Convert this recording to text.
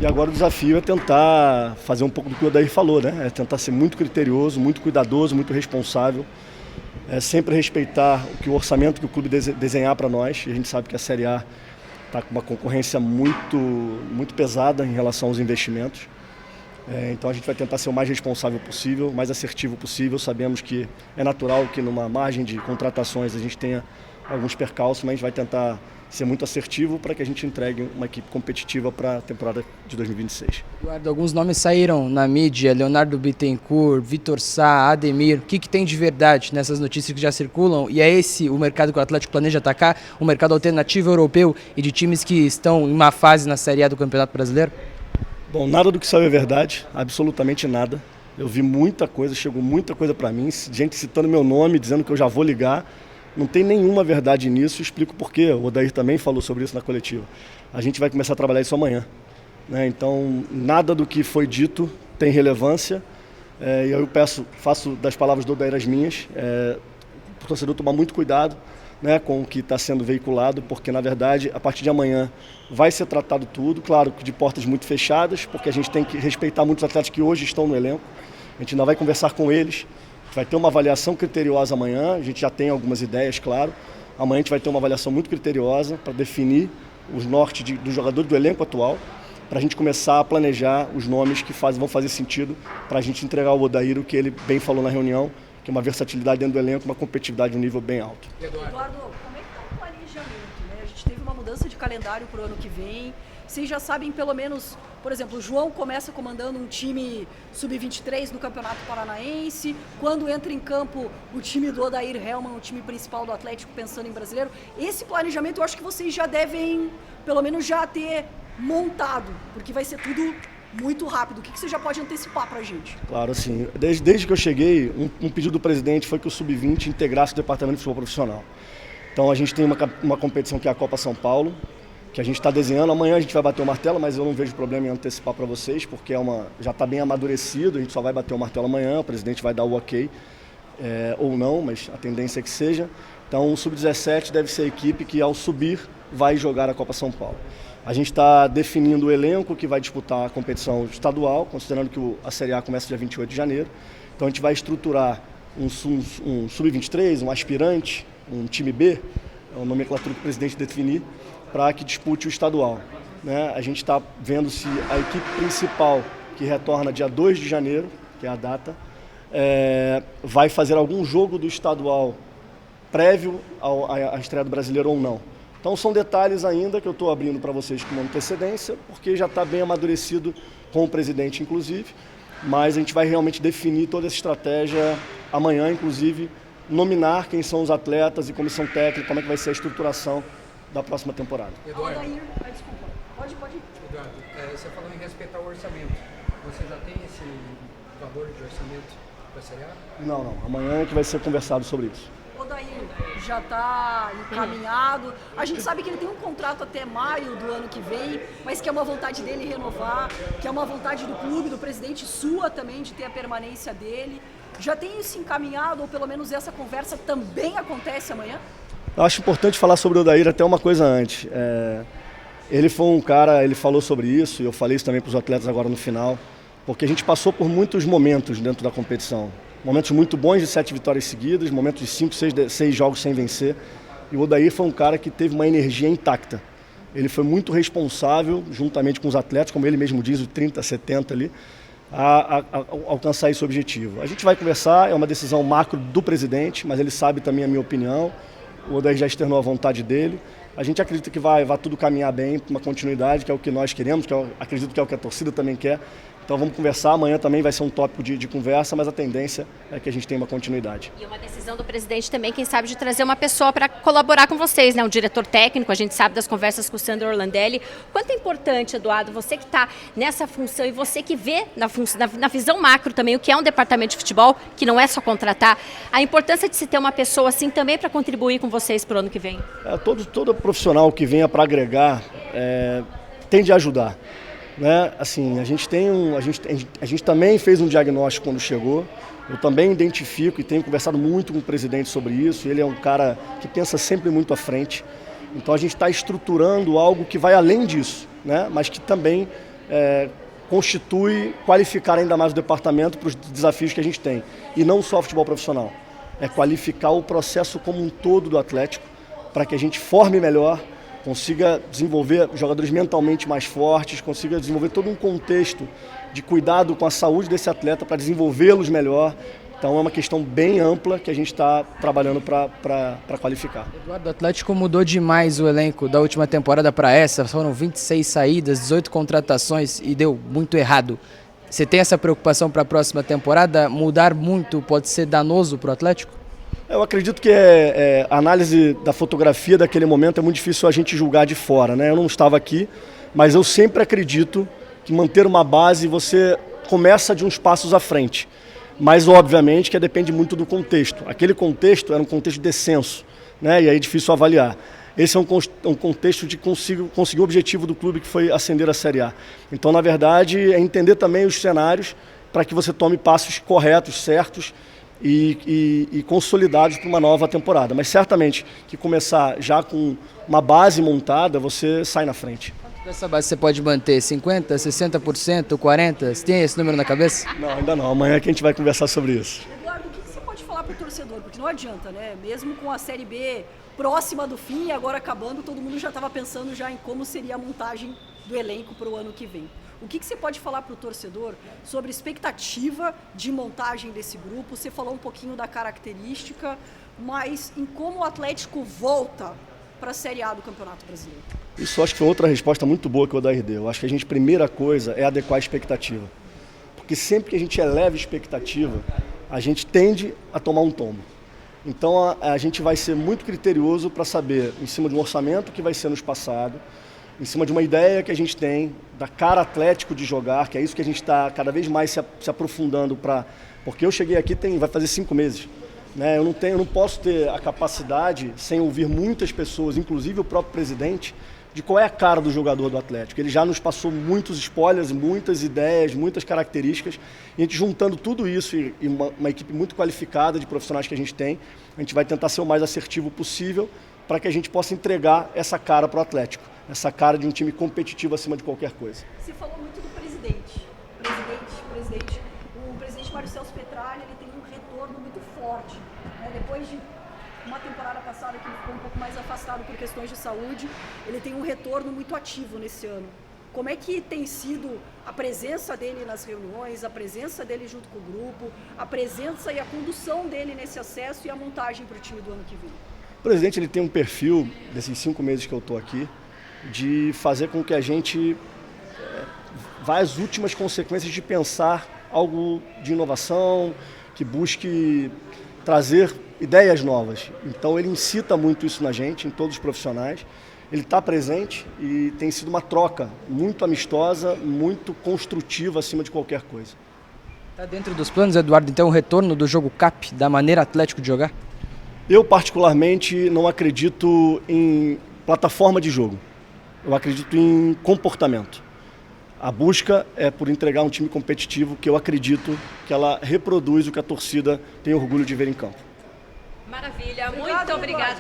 E agora o desafio é tentar fazer um pouco do que o Odair falou, né? É tentar ser muito criterioso, muito cuidadoso, muito responsável. É sempre respeitar o que o orçamento que o clube desenhar para nós. E a gente sabe que a Série A está com uma concorrência muito pesada em relação aos investimentos. Então a gente vai tentar ser o mais responsável possível, o mais assertivo possível. Sabemos que é natural que numa margem de contratações a gente tenha alguns percalços, mas a gente vai tentar ser muito assertivo para que a gente entregue uma equipe competitiva para a temporada de 2026. Eduardo, alguns nomes saíram na mídia, Leonardo Bittencourt, Vitor Sá, Ademir. O que tem de verdade nessas notícias que já circulam? E é esse o mercado que o Atlético planeja atacar? Um mercado alternativo europeu e de times que estão em uma fase na Série A do Campeonato Brasileiro? Bom, nada do que saiu é verdade, absolutamente nada. Eu vi muita coisa, chegou muita coisa para mim, gente citando meu nome, dizendo que eu já vou ligar. Não tem nenhuma verdade nisso, explico por quê. O Odair também falou sobre isso na coletiva. A gente vai começar a trabalhar isso amanhã, né? Então, nada do que foi dito tem relevância. E eu faço das palavras do Odair as minhas. O torcedor tomar muito cuidado, né, com o que está sendo veiculado, porque, na verdade, a partir de amanhã vai ser tratado tudo, claro que de portas muito fechadas, porque a gente tem que respeitar muitos atletas que hoje estão no elenco. A gente ainda vai conversar com eles. Vai ter uma avaliação criteriosa amanhã, a gente já tem algumas ideias, claro. Amanhã a gente vai ter uma avaliação muito criteriosa para definir os nortes do jogador do elenco atual, para a gente começar a planejar os nomes que vão fazer sentido para a gente entregar ao Odair o que ele bem falou na reunião, que é uma versatilidade dentro do elenco, uma competitividade de um nível bem alto. Eduardo, como é que está o planejamento, né? A gente teve uma mudança de calendário para o ano que vem. Vocês já sabem pelo menos, por exemplo, o João começa comandando um time sub-23 no Campeonato Paranaense. Quando entra em campo o time do Odair Hellmann, o time principal do Atlético, pensando em brasileiro. Esse planejamento eu acho que vocês já devem, pelo menos, já ter montado, porque vai ser tudo muito rápido. O que você já pode antecipar para a gente? Claro, assim, desde que eu cheguei, um pedido do presidente foi que o sub-20 integrasse o departamento de futebol profissional. Então a gente tem uma competição que é a Copa São Paulo, que a gente está desenhando. Amanhã a gente vai bater o martelo, mas eu não vejo problema em antecipar para vocês, porque já está bem amadurecido, a gente só vai bater o martelo amanhã, o presidente vai dar o ok, ou não, mas a tendência é que seja. Então o Sub-17 deve ser a equipe que, ao subir, vai jogar a Copa São Paulo. A gente está definindo o elenco que vai disputar a competição estadual, considerando que a Série A começa dia 28 de janeiro. Então a gente vai estruturar um Sub-23, um aspirante, um time B, é a nomenclatura que o presidente definir, para que dispute o estadual, né? A gente está vendo se a equipe principal, que retorna dia 2 de janeiro, que é a data, vai fazer algum jogo do estadual prévio à estreia do Brasileiro ou não. Então são detalhes ainda que eu estou abrindo para vocês com antecedência, porque já está bem amadurecido com o presidente, inclusive, mas a gente vai realmente definir toda essa estratégia amanhã, inclusive nominar quem são os atletas e comissão técnica, como é que vai ser a estruturação da próxima temporada. Eduardo, desculpa. Pode ir. Eduardo, você falou em respeitar o orçamento. Você já tem esse valor de orçamento para a Série A? Não. Amanhã é que vai ser conversado sobre isso. Odair já está encaminhado. A gente sabe que ele tem um contrato até maio do ano que vem, mas que é uma vontade dele renovar, que é uma vontade do clube, do presidente sua também, de ter a permanência dele. Já tem isso encaminhado, ou pelo menos essa conversa também acontece amanhã? Eu acho importante falar sobre o Odair até uma coisa antes. Ele foi um cara, ele falou sobre isso, e eu falei isso também para os atletas agora no final, porque a gente passou por muitos momentos dentro da competição. Momentos muito bons de 7 vitórias seguidas, momentos de 5, 6 jogos sem vencer. E o Odair foi um cara que teve uma energia intacta. Ele foi muito responsável, juntamente com os atletas, como ele mesmo diz, o 30, 70 ali, a alcançar esse objetivo. A gente vai conversar, é uma decisão macro do presidente, mas ele sabe também a minha opinião. O Odair já externou a vontade dele. A gente acredita que vai tudo caminhar bem, para uma continuidade, que é o que nós queremos, acredito que é o que a torcida também quer. Então vamos conversar, amanhã também vai ser um tópico de conversa, mas a tendência é que a gente tenha uma continuidade. E uma decisão do presidente também, quem sabe, de trazer uma pessoa para colaborar com vocês, né? Um diretor técnico, a gente sabe das conversas com o Sandro Orlandelli. Quanto é importante, Eduardo, você que está nessa função e você que vê na visão macro também o que é um departamento de futebol, que não é só contratar, a importância de se ter uma pessoa assim também para contribuir com vocês para o ano que vem? Todo profissional que venha para agregar tende a ajudar. Né? Assim, a gente também fez um diagnóstico quando chegou. Eu também identifico e tenho conversado muito com o presidente sobre isso. Ele é um cara que pensa sempre muito à frente. Então a gente está estruturando algo que vai além disso, né? Mas que também constitui qualificar ainda mais o departamento para os desafios que a gente tem. E não só o futebol profissional, é qualificar o processo como um todo do Atlético para que a gente forme melhor, consiga desenvolver jogadores mentalmente mais fortes, consiga desenvolver todo um contexto de cuidado com a saúde desse atleta para desenvolvê-los melhor. Então é uma questão bem ampla que a gente está trabalhando para qualificar. Eduardo, o Atlético mudou demais o elenco da última temporada para essa, foram 26 saídas, 18 contratações e deu muito errado. Você tem essa preocupação para a próxima temporada? Mudar muito pode ser danoso para o Atlético? Eu acredito que a análise da fotografia daquele momento é muito difícil a gente julgar de fora, né? Eu não estava aqui, mas eu sempre acredito que manter uma base você começa de uns passos à frente. Mas, obviamente, que depende muito do contexto. Aquele contexto era um contexto de descenso, né? E aí é difícil avaliar. Esse é um contexto de conseguir o objetivo do clube, que foi ascender à Série A. Então, na verdade, é entender também os cenários para que você tome passos corretos, certos e consolidados para uma nova temporada. Mas, certamente, que começar já com uma base montada, você sai na frente. Dessa base você pode manter 50%, 60%, 40%? Você tem esse número na cabeça? Não, ainda não. Amanhã que a gente vai conversar sobre isso. Eduardo, o que você pode falar para o torcedor? Porque não adianta, né? Mesmo com a Série B próxima do fim e agora acabando, todo mundo já estava pensando já em como seria a montagem do elenco para o ano que vem. O que você pode falar para o torcedor sobre expectativa de montagem desse grupo? Você falou um pouquinho da característica, mas em como o Atlético volta para a Série A do Campeonato Brasileiro? Isso acho que foi outra resposta muito boa que o Odair deu. Acho que a primeira coisa é adequar a expectativa. Porque sempre que a gente eleva a expectativa, a gente tende a tomar um tombo. Então a gente vai ser muito criterioso para saber, em cima de um orçamento que vai ser nos passado, em cima de uma ideia que a gente tem, da cara Atlético de jogar, que é isso que a gente está cada vez mais se aprofundando para... Porque eu cheguei aqui, vai fazer 5 meses. Né? Eu não posso ter a capacidade, sem ouvir muitas pessoas, inclusive o próprio presidente, de qual é a cara do jogador do Atlético. Ele já nos passou muitos spoilers, muitas ideias, muitas características, e a gente juntando tudo isso e uma equipe muito qualificada de profissionais que a gente tem, a gente vai tentar ser o mais assertivo possível para que a gente possa entregar essa cara para o Atlético, essa cara de um time competitivo acima de qualquer coisa. Você falou muito do presidente. O presidente Mário Celso Petralha, ele tem um retorno muito forte. Né? Depois de uma temporada passada que ele ficou um pouco mais afastado por questões de saúde, ele tem um retorno muito ativo nesse ano. Como é que tem sido a presença dele nas reuniões, a presença dele junto com o grupo, a presença e a condução dele nesse acesso e a montagem para o time do ano que vem? O presidente ele tem um perfil, desses 5 meses que eu estou aqui, de fazer com que a gente vá às últimas consequências de pensar algo de inovação, que busque trazer ideias novas. Então ele incita muito isso na gente, em todos os profissionais. Ele está presente e tem sido uma troca muito amistosa, muito construtiva acima de qualquer coisa. Está dentro dos planos, Eduardo, então o retorno do jogo CAP, da maneira Atlético de jogar? Eu particularmente não acredito em plataforma de jogo. Eu acredito em comportamento. A busca é por entregar um time competitivo que eu acredito que ela reproduz o que a torcida tem orgulho de ver em campo. Maravilha, muito obrigada.